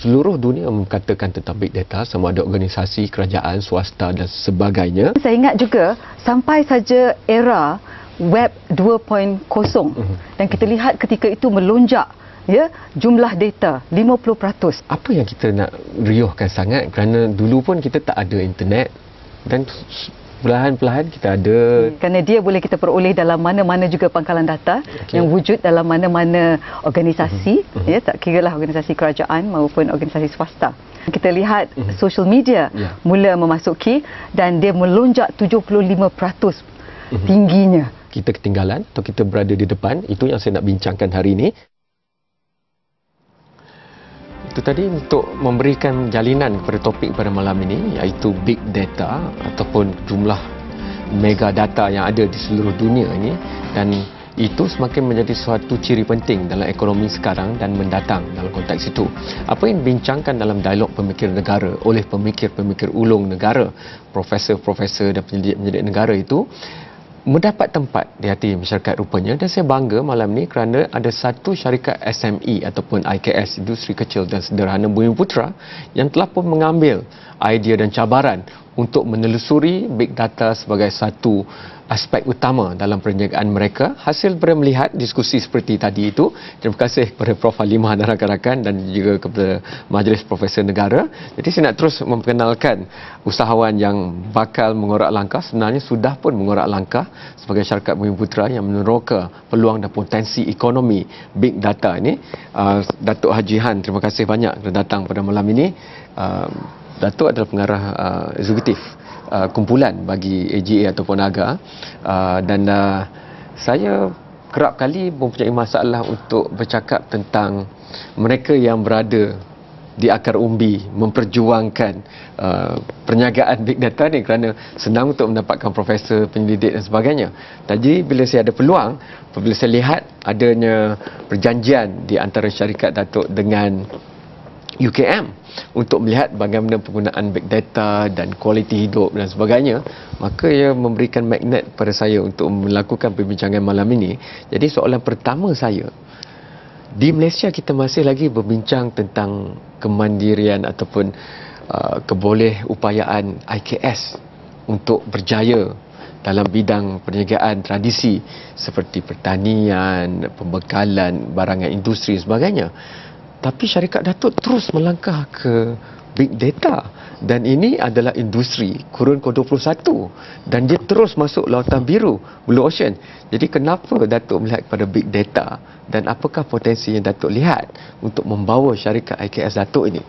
seluruh dunia mengatakan tentang big data, sama ada organisasi, kerajaan, swasta dan sebagainya. Saya ingat juga sampai saja era web 2.0 dan kita lihat ketika itu melonjak ya jumlah data 50%. Apa yang kita nak riuhkan sangat, kerana dulu pun kita tak ada internet dan perlahan-perlahan kita ada. Kerana dia boleh kita peroleh dalam mana-mana juga pangkalan data yang wujud dalam mana-mana organisasi, ya, tak kira lah organisasi kerajaan maupun organisasi swasta. Kita lihat social media mula memasuki dan dia melonjak 75% tingginya. Kita ketinggalan atau kita berada di depan, itu yang saya nak bincangkan hari ini. Itu tadi untuk memberikan jalinan kepada topik pada malam ini, iaitu big data ataupun jumlah mega data yang ada di seluruh dunia ini, dan itu semakin menjadi suatu ciri penting dalam ekonomi sekarang dan mendatang dalam konteks itu. Apa yang dibincangkan dalam dialog pemikir negara oleh pemikir-pemikir ulung negara, profesor-profesor dan penyelidik-penyelidik negara itu mendapat tempat di hati masyarakat rupanya, dan saya bangga malam ni kerana ada satu syarikat SME ataupun IKS, Industri Kecil dan Sederhana Bumiputera, yang telah pun mengambil idea dan cabaran untuk menelusuri big data sebagai satu aspek utama dalam perniagaan mereka. Hasil daripada melihat diskusi seperti tadi itu, terima kasih kepada Prof. Halimah dan rakan-rakan dan juga kepada Majlis Profesor Negara. Jadi saya nak terus memperkenalkan usahawan yang bakal mengorak langkah, sebenarnya sudah pun mengorak langkah sebagai syarikat Bumiputera yang meneroka peluang dan potensi ekonomi big data ini. Datuk Haji Han, terima kasih banyak kerana datang pada malam ini. Datuk adalah pengarah eksekutif kumpulan bagi AGA ataupun AGA, dan saya kerap kali mempunyai masalah untuk bercakap tentang mereka yang berada di akar umbi memperjuangkan perniagaan big data ni, kerana senang untuk mendapatkan profesor, penyelidik dan sebagainya. Jadi bila saya ada peluang, apabila saya lihat adanya perjanjian di antara syarikat Datuk dengan UKM untuk melihat bagaimana penggunaan big data dan kualiti hidup dan sebagainya, maka ia memberikan magnet pada saya untuk melakukan perbincangan malam ini. Jadi soalan pertama saya, di Malaysia kita masih lagi berbincang tentang kemandirian ataupun kebolehupayaan IKS untuk berjaya dalam bidang perniagaan tradisi seperti pertanian, pembekalan, barangan industri dan sebagainya. Tapi syarikat Datuk terus melangkah ke big data, dan ini adalah industri kurun ke-21 dan dia terus masuk lautan biru, blue ocean. Jadi kenapa Datuk melihat kepada big data, dan apakah potensi yang Datuk lihat untuk membawa syarikat IKS Datuk ini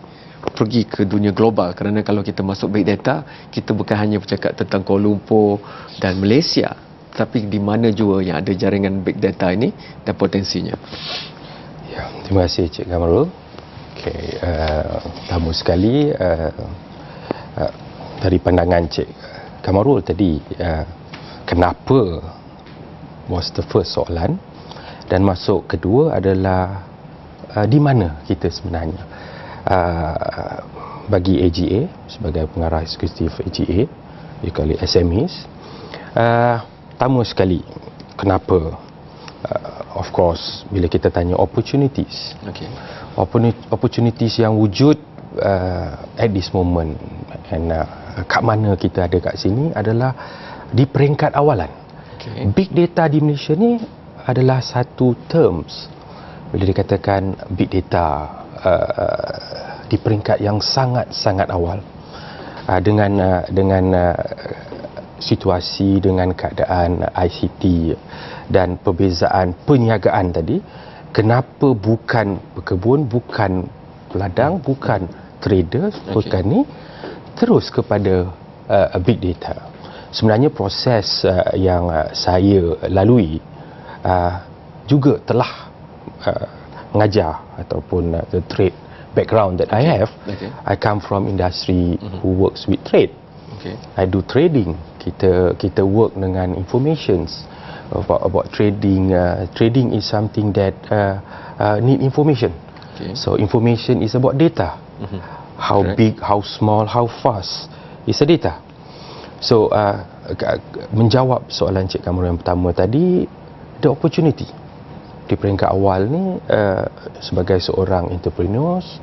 pergi ke dunia global? Kerana kalau kita masuk big data, kita bukan hanya bercakap tentang Kuala Lumpur dan Malaysia, tapi di mana jua yang ada jaringan big data ini dan potensinya. Ya, terima kasih Cik Kamarul. Okay, tamu sekali, dari pandangan Cik Kamarul tadi, kenapa was the first soalan, dan masuk kedua adalah di mana kita sebenarnya. Bagi AGA, sebagai pengarah eksekutif AGA, dikali SMEs, tamu sekali kenapa. Of course, bila kita tanya opportunities, opportunities yang wujud at this moment, and kat mana kita ada kat sini adalah di peringkat awalan. Big data di Malaysia ni adalah satu terms bila dikatakan big data di peringkat yang sangat-sangat awal, dengan situasi, dengan keadaan ICT dan perbezaan perniagaan tadi. Kenapa bukan berkebun, bukan peladang, bukan trader, petani, terus kepada big data? Sebenarnya proses yang saya lalui juga telah mengajar ataupun the trade background that I have. I come from industry who works with trade. I do trading. Kita work dengan informations about trading. Trading is something that need information. So information is about data. How big, how small, how fast is the data. So menjawab soalan Cik Kamarul yang pertama tadi, the opportunity di peringkat awal ni, sebagai seorang entrepreneurs,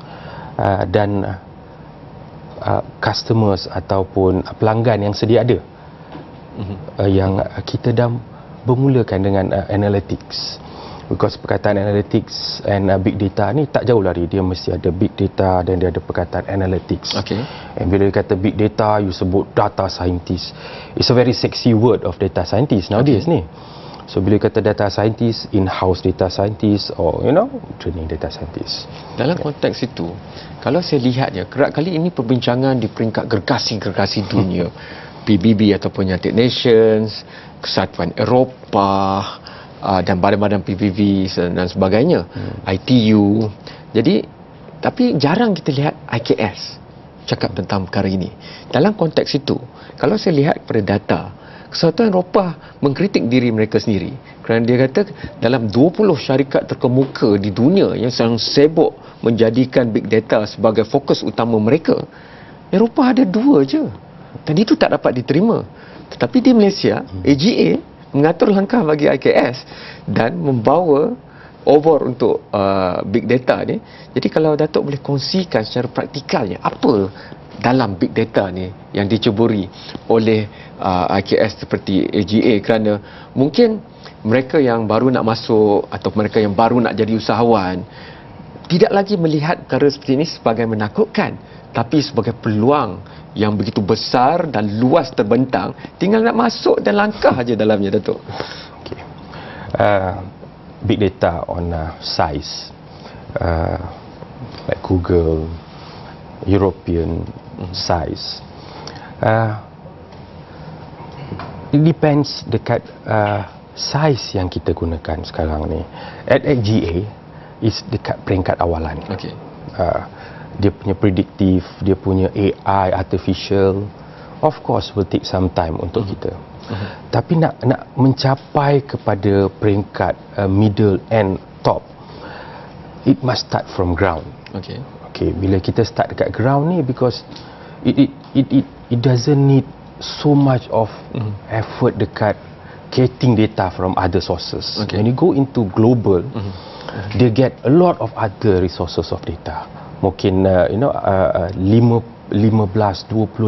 dan customers ataupun pelanggan yang sedia ada. Yang kita dah bermulakan dengan analytics. Because perkataan analytics and big data ni tak jauh lari. Dia mesti ada big data dan dia ada perkataan analytics. Okay. And bila dia kata big data, you sebut data scientist. It's a very sexy word of data scientist nowadays ni. So bila kata data scientist, in-house data scientist or training data scientist. Dalam konteks itu, kalau saya lihat kerap kali ini perbincangan di peringkat gergasi-gergasi dunia. PBB ataupun United Nations, Kesatuan Eropah, dan badan-badan PBB dan sebagainya, ITU. Jadi, tapi jarang kita lihat IKS cakap tentang perkara ini. Dalam konteks itu, kalau saya lihat pada data, Kesatuan Eropah mengkritik diri mereka sendiri kerana dia kata dalam 20 syarikat terkemuka di dunia yang sedang sibuk menjadikan big data sebagai fokus utama mereka, Eropah ada 2 je. Dan itu tak dapat diterima. Tetapi di Malaysia, AGA mengatur langkah bagi IKS dan membawa over untuk big data ni. Jadi kalau Datuk boleh kongsikan secara praktikalnya apa dalam big data ni yang diceburi oleh IKS seperti AGA, kerana mungkin mereka yang baru nak masuk atau mereka yang baru nak jadi usahawan tidak lagi melihat perkara seperti ini sebagai menakutkan, tapi sebagai peluang yang begitu besar dan luas terbentang, tinggal nak masuk dan langkah aja dalamnya, Datuk. Okay. Big data on size, like Google, European size. It depends dekat size yang kita gunakan sekarang ni. At XGA is dekat peringkat awalan. Okay. Dia punya predictive, dia punya AI, artificial, of course will take some time untuk kita. Tapi nak mencapai kepada peringkat middle and top, it must start from ground. Okay, bila kita start dekat ground ni, because it doesn't need so much of effort dekat getting data from other sources. When you go into global, they get a lot of other resources of data. Mungkin 15-20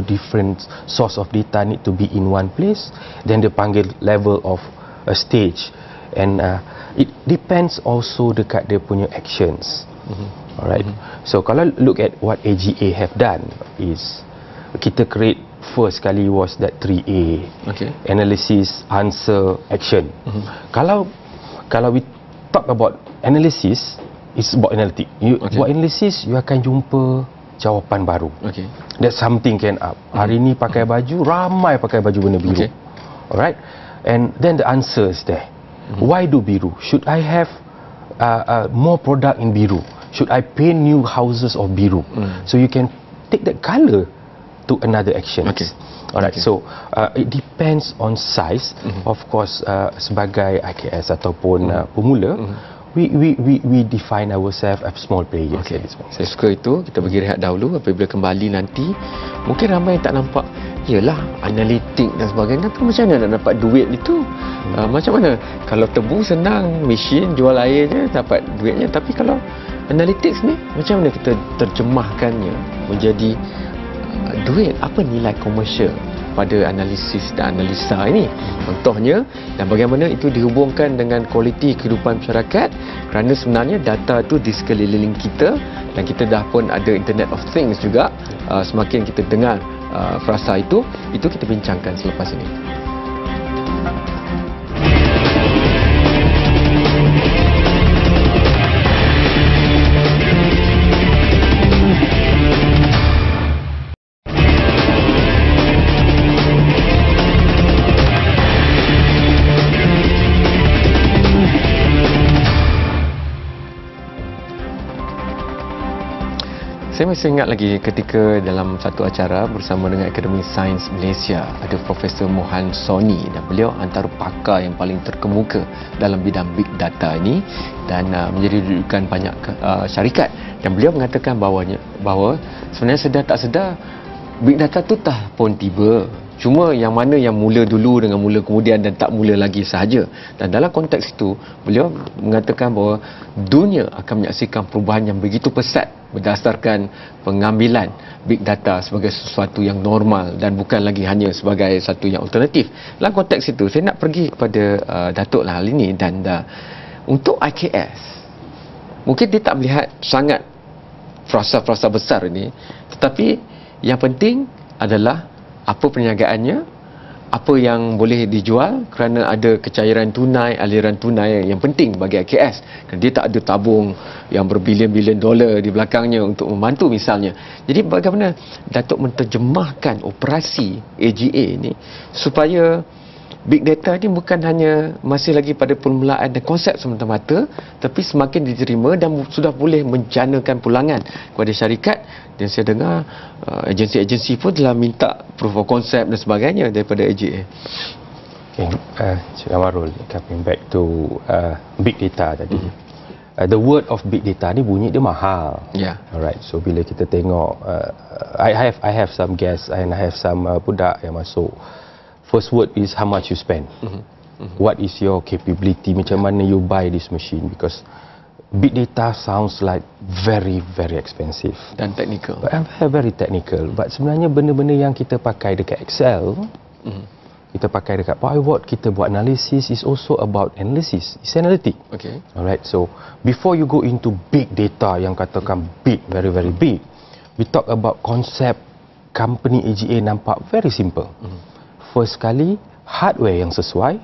different source of data need to be in one place, then dia panggil level of a stage, and it depends also dekat dia punya actions. Alright. So kalau look at what AGA have done is kita create first kali was that 3A. Analysis, answer, action. Kalau we talk about analysis, it's about analytic. Buat analysis, you akan jumpa jawapan baru. That something can up. Hari ni pakai baju, ramai pakai baju warna biru. Alright. And then the answer is there. Why do biru? Should I have more product in biru? Should I paint new houses of biru? So you can take that color to another action. Alright. So it depends on size. Of course, sebagai IKS ataupun pemula, we define ourselves as small players. Saya suka itu. Kita bagi rehat dahulu. Apabila kembali nanti, mungkin ramai yang tak nampak, yelah, analitik dan sebagainya, tapi macam mana nak dapat duit itu? Macam mana? Kalau tebu senang, mesin jual air je dapat duitnya. Tapi kalau analytics ni, macam mana kita terjemahkannya menjadi duit? Apa nilai komersial pada analisis dan analisa ini, contohnya, dan bagaimana itu dihubungkan dengan kualiti kehidupan masyarakat, kerana sebenarnya data itu di sekeliling kita dan kita dah pun ada Internet of Things juga. Semakin kita dengar frasa itu kita bincangkan selepas ini. Saya masih ingat lagi ketika dalam satu acara bersama dengan Akademi Sains Malaysia, ada Profesor Mohan Soni, dan beliau antara pakar yang paling terkemuka dalam bidang big data ini dan menjadi rujukan banyak syarikat, dan beliau mengatakan bahawa sebenarnya sedar tak sedar big data tu pun tiba Cuma yang mana yang mula dulu dengan mula kemudian dan tak mula lagi sahaja. Dan dalam konteks itu, beliau mengatakan bahawa dunia akan menyaksikan perubahan yang begitu pesat berdasarkan pengambilan big data sebagai sesuatu yang normal dan bukan lagi hanya sebagai satu yang alternatif. Dalam konteks itu, saya nak pergi kepada Datuk lah hal ini, dan untuk IKS, mungkin dia tak melihat sangat frasa-frasa besar ini, tetapi yang penting adalah apa perniagaannya, apa yang boleh dijual, kerana ada kecairan tunai, aliran tunai yang penting bagi IKS. Kerana dia tak ada tabung yang berbilion-bilion dolar di belakangnya untuk membantu misalnya. Jadi bagaimana Datuk menterjemahkan operasi AGA ini supaya big data ni bukan hanya masih lagi pada permulaan dan konsep semata-mata, tapi semakin diterima dan sudah boleh menjanakan pulangan kepada syarikat. Dan saya dengar agensi-agensi pun telah minta proof of concept dan sebagainya daripada AGA. Okay, Cik Amarul, coming back to big data tadi. The word of big data ni bunyi dia mahal. Yeah. Alright, so bila kita tengok, I have some guests and I have some budak yang masuk. First word is how much you spend. What is your capability? Macam mana you buy this machine? Because big data sounds like very, very expensive. Dan technical. But very technical. But sebenarnya benda-benda yang kita pakai dekat Excel, kita pakai dekat PowerPoint, kita buat analysis is also about analysis. It's analytic. Okay. Alright, so before you go into big data yang katakan big, very, very big, we talk about concept company AGA nampak very simple. First sekali, hardware yang sesuai.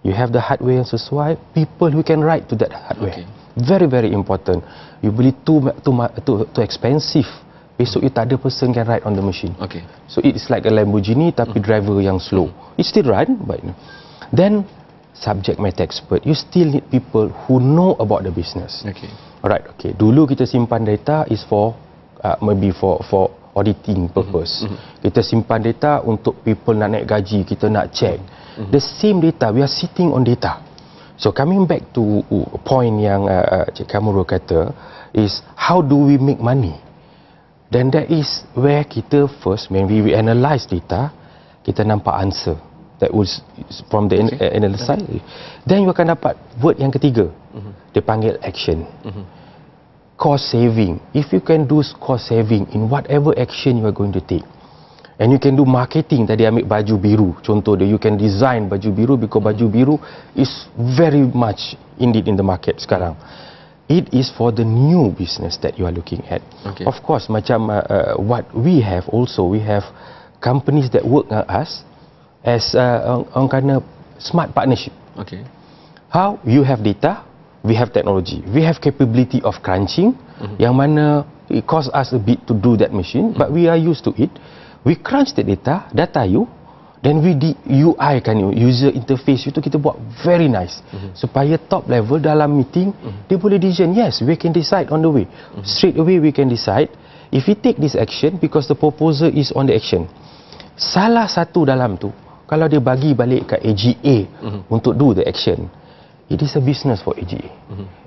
You have the hardware yang sesuai, people who can write to that hardware. Okay. Very, very important. You beli too expensive, besok you tak ada person can ride on the machine. Okay. So it's like a Lamborghini tapi driver yang slow. It still run, but then subject matter expert. You still need people who know about the business. Okay. Alright, okay. Dulu kita simpan data is for maybe for auditing purpose. Kita simpan data untuk people nak naik gaji, kita nak check. The same data, we are sitting on data. So coming back to point yang Cik Kamarul kata is how do we make money? Then that is where kita first, when we analyse data, kita nampak answer. That was from the analysis. Then you akan dapat word yang ketiga. Dia panggil action. Cost saving. If you can do cost saving in whatever action you are going to take, and you can do marketing, tadi ambil baju biru contoh dia, you can design baju biru because baju biru is very much indeed in the market sekarang. It is for the new business that you are looking at. Okay. Of course, macam what we have also, we have companies that work with us as on kind of smart partnership. Okay. How? You have data, we have technology, we have capability of crunching, yang mana it cost us a bit to do that machine, but we are used to it. We crunch the data you, then we UI kan, user interface itu kita buat very nice, supaya top level dalam meeting dia boleh decision, yes, we can decide on the way, straight away we can decide if we take this action because the proposal is on the action. Salah satu dalam tu, kalau dia bagi balik ke AGA untuk do the action, it is a business for AGA.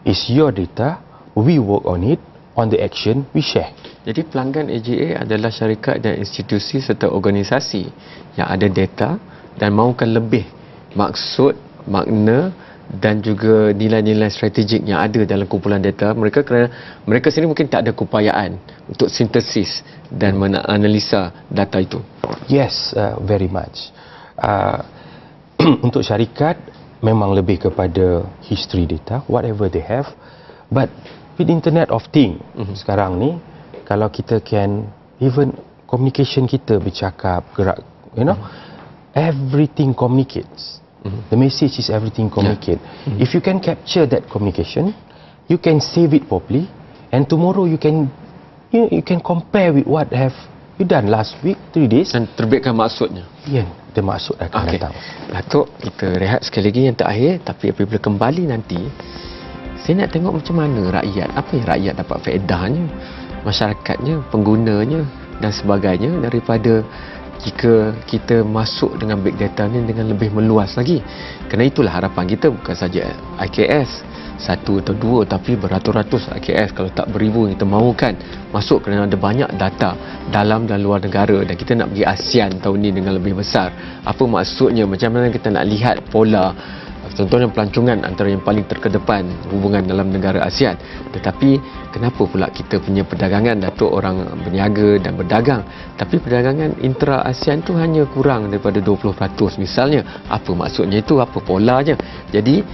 It's your data, we work on it, on the action, we share. Jadi pelanggan AGA adalah syarikat dan institusi serta organisasi yang ada data dan mahukan lebih maksud, makna dan juga nilai-nilai strategik yang ada dalam kumpulan data mereka, kerana mereka sendiri mungkin tak ada keupayaan untuk sintesis dan menganalisa data itu. Yes, very much. Untuk syarikat memang lebih kepada history data, whatever they have, but with Internet of Things sekarang ni, kalau kita can even communication kita bercakap, gerak, you know, everything communicates. The message is everything communicate. If you can capture that communication, you can save it properly, and tomorrow you can compare with what have you done last week, 3 days, dan terbitkan maksudnya. Ya, dia maksud akan datang. Datuk, kita rehat sekali lagi yang terakhir, tapi apabila kembali nanti, saya nak tengok macam mana rakyat, apa yang rakyat dapat faedahnya, masyarakatnya, penggunanya dan sebagainya daripada jika kita masuk dengan big data ni dengan lebih meluas lagi. Kerana itulah harapan kita, bukan saja IKS, satu atau dua, tapi beratus-ratus IKS, kalau tak beribu yang kita mahukan masuk, kerana ada banyak data dalam dan luar negara, dan kita nak pergi ASEAN tahun ini dengan lebih besar. Apa maksudnya? Macam mana kita nak lihat pola, contohnya pelancongan antara yang paling terkedepan hubungan dalam negara ASEAN. Tetapi kenapa pula kita punya perdagangan, Datuk, orang berniaga dan berdagang, tapi perdagangan intra ASEAN tu hanya kurang daripada 20% misalnya? Apa maksudnya itu? Apa polanya? Jadi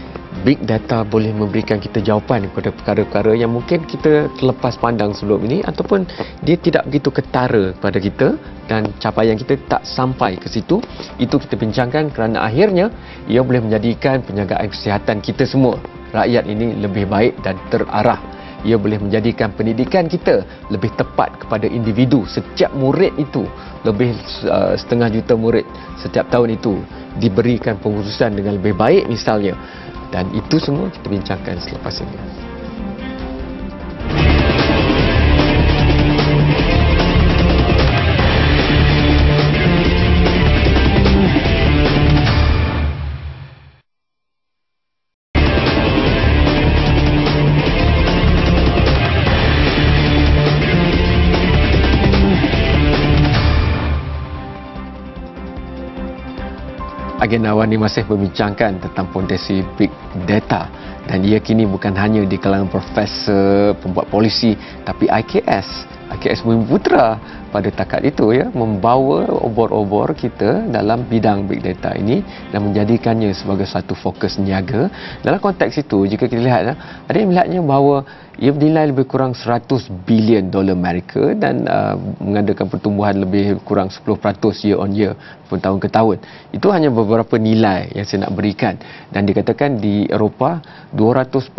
big data boleh memberikan kita jawapan kepada perkara-perkara yang mungkin kita terlepas pandang sebelum ini, ataupun dia tidak begitu ketara kepada kita dan capaian kita tak sampai ke situ. Itu kita bincangkan kerana akhirnya ia boleh menjadikan penjagaan kesihatan kita semua, rakyat ini, lebih baik dan terarah. Ia boleh menjadikan pendidikan kita lebih tepat kepada individu. Setiap murid itu, lebih 500,000 murid setiap tahun itu, diberikan pengurusan dengan lebih baik misalnya. Dan itu semua kita bincangkan selepas ini. Agenda awal ini masih membincangkan tentang potensi big data, dan ia kini bukan hanya di kalangan profesor, pembuat polisi, tapi IKS Bumi Putra pada takat itu membawa obor-obor kita dalam bidang big data ini dan menjadikannya sebagai satu fokus niaga. Dalam konteks itu, jika kita lihat, ada yang melihatnya bahawa ia bernilai lebih kurang $100 bilion Amerika dan mengadakan pertumbuhan lebih kurang 10% year on year, tahun ke tahun. Itu hanya beberapa nilai yang saya nak berikan, dan dikatakan di Eropah 240%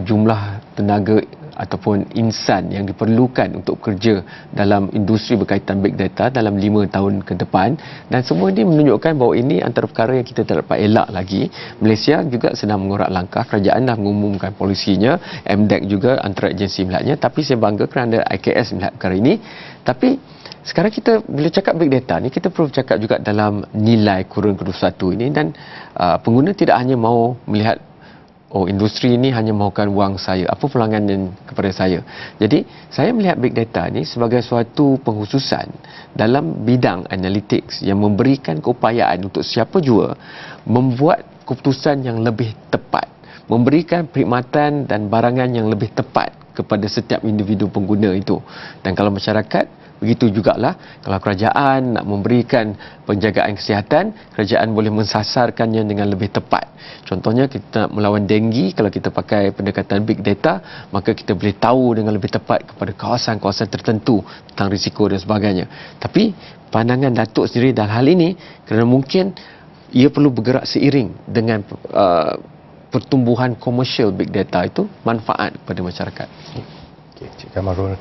jumlah tenaga ataupun insan yang diperlukan untuk kerja dalam industri berkaitan big data dalam 5 tahun ke depan. Dan semua ini menunjukkan bahawa ini antara perkara yang kita tak dapat elak lagi. Malaysia juga sedang mengorak langkah, kerajaan dah mengumumkan polisinya, MDEC juga antara agensi melihatnya, tapi saya bangga kerana IKS melihat perkara ini. Tapi sekarang kita bila cakap big data ni, kita perlu cakap juga dalam nilai kurun kedua satu ini, dan pengguna tidak hanya mahu melihat industri ini hanya mahukan wang saya, apa pulangan kepada saya. Jadi saya melihat big data ni sebagai suatu pengkhususan dalam bidang analytics yang memberikan keupayaan untuk siapa jua membuat keputusan yang lebih tepat, memberikan perkhidmatan dan barangan yang lebih tepat kepada setiap individu pengguna itu. Dan kalau masyarakat, begitu jugalah kalau kerajaan nak memberikan penjagaan kesihatan, kerajaan boleh mensasarkannya dengan lebih tepat. Contohnya kita nak melawan denggi, kalau kita pakai pendekatan big data, maka kita boleh tahu dengan lebih tepat kepada kawasan-kawasan tertentu tentang risiko dan sebagainya. Tapi pandangan Datuk sendiri dalam hal ini, kerana mungkin ia perlu bergerak seiring dengan pertumbuhan komersial big data itu, manfaat kepada masyarakat. Okay, Cik Kamarul,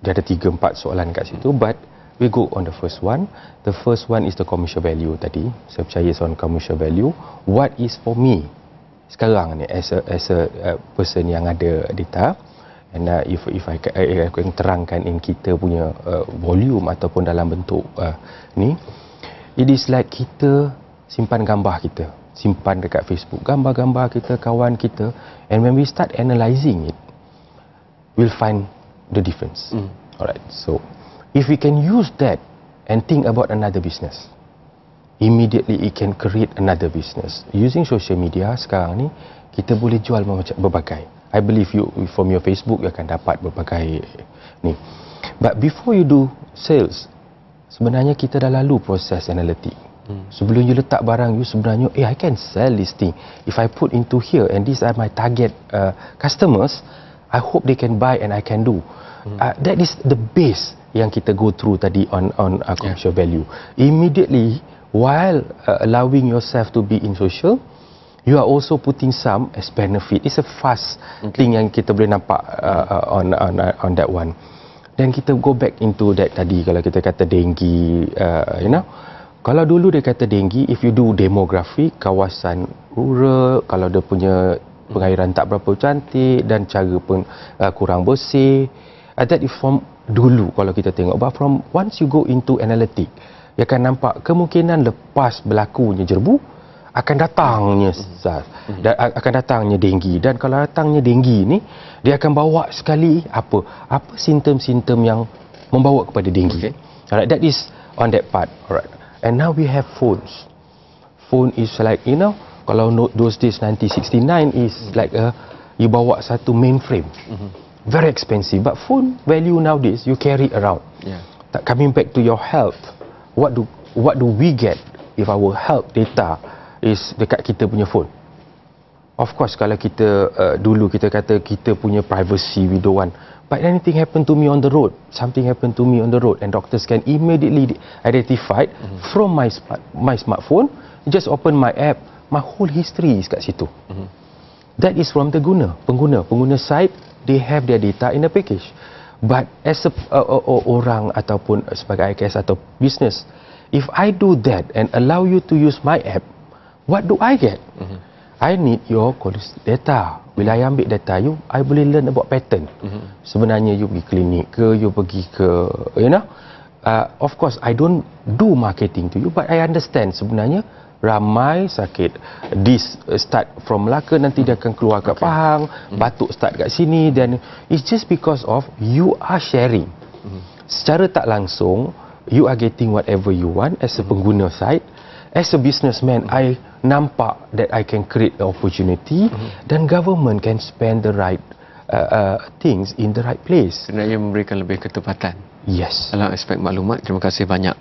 dia ada 3-4 soalan kat situ, but we go on the first one. The first one is the commercial value tadi. Saya percaya on commercial value. What is for me sekarang ni as a person yang ada data, and if I can terangkan in kita punya volume ataupun dalam bentuk ni, it is like kita simpan gambar kita, simpan dekat Facebook, gambar-gambar kita, kawan kita, and when we start analysing it, we'll find the difference. Alright, so if we can use that and think about another business, immediately it can create another business. Using social media sekarang ni, kita boleh jual berbagai. I believe you from your Facebook you akan dapat berbagai ni. But before you do sales, sebenarnya kita dah lalu proses analitik. Sebelum you letak barang you, sebenarnya I can sell this thing. If I put into here and these are my target customers, I hope they can buy and I can do. That is the base yang kita go through tadi on commercial value. Immediately, while allowing yourself to be in social, you are also putting some as benefit. It's a fast thing yang kita boleh nampak on that one. Then kita go back into that tadi, kalau kita kata denggi, kalau dulu dia kata denggi, if you do demografi, kawasan rural, kalau dia punya pengairan tak berapa cantik dan cara pun kurang bersih, that is from dulu kalau kita tengok. But from once you go into analytic, you akan nampak kemungkinan lepas berlakunya jerbu, akan datangnya SARS dan akan datangnya denggi. Dan kalau datangnya denggi ni, dia akan bawa sekali apa simptom-simptom yang membawa kepada denggi. Alright, that is on that part. Alright. And now we have phones. Phone is like, kalau those days 1969 is like you bawa satu mainframe. Very expensive, but phone value nowadays you carry around. Coming back to your health, what do we get if our health data is dekat kita punya phone? Of course, kalau kita dulu kita kata kita punya privacy, we don't want. But anything happen to me on the road, something happen to me on the road, and doctors can immediately identify from my smartphone. Just open my app, my whole history is kat situ. That is from the pengguna site. They have their data in a package. But as orang ataupun sebagai IKS atau business, if I do that and allow you to use my app, what do I get? I need your data. Bila I ambil data you, I boleh learn about pattern. Sebenarnya you pergi klinik ke, you pergi ke, of course I don't do marketing to you, but I understand sebenarnya ramai sakit. This start from Melaka, nanti dia akan keluar kat Pahang, batuk start kat sini, dan it's just because of you are sharing. Secara tak langsung, you are getting whatever you want as a pengguna site. As a businessman, I nampak that I can create the opportunity, dan government can spend the right things in the right place. Sebenarnya memberikan lebih ketepatan. Yes. Dalam aspek maklumat, terima kasih banyak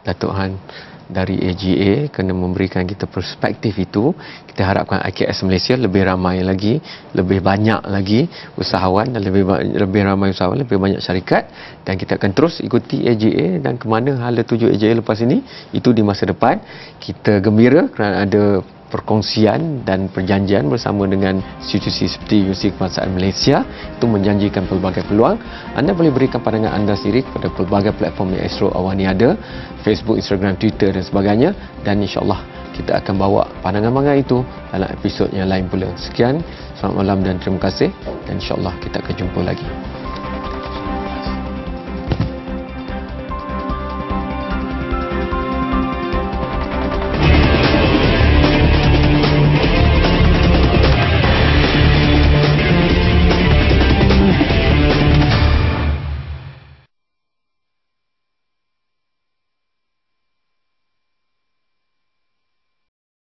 Datuk Han dari AGA kerana memberikan kita perspektif itu. Kita harapkan IKS Malaysia lebih ramai lagi, lebih banyak lagi usahawan, dan lebih ramai usahawan, lebih banyak syarikat, dan kita akan terus ikuti AGA dan ke mana hala tuju AGA lepas ini, itu di masa depan. Kita gembira kerana ada perkongsian dan perjanjian bersama dengan institusi seperti Universiti Kebangsaan Malaysia. Itu menjanjikan pelbagai peluang. Anda boleh berikan pandangan anda sendiri kepada pelbagai platform yang Astro Awani ada, Facebook, Instagram, Twitter dan sebagainya, dan insya-Allah kita akan bawa pandangan-pandangan itu dalam episod yang lain pula. Sekian, selamat malam dan terima kasih, dan insya-Allah kita akan jumpa lagi.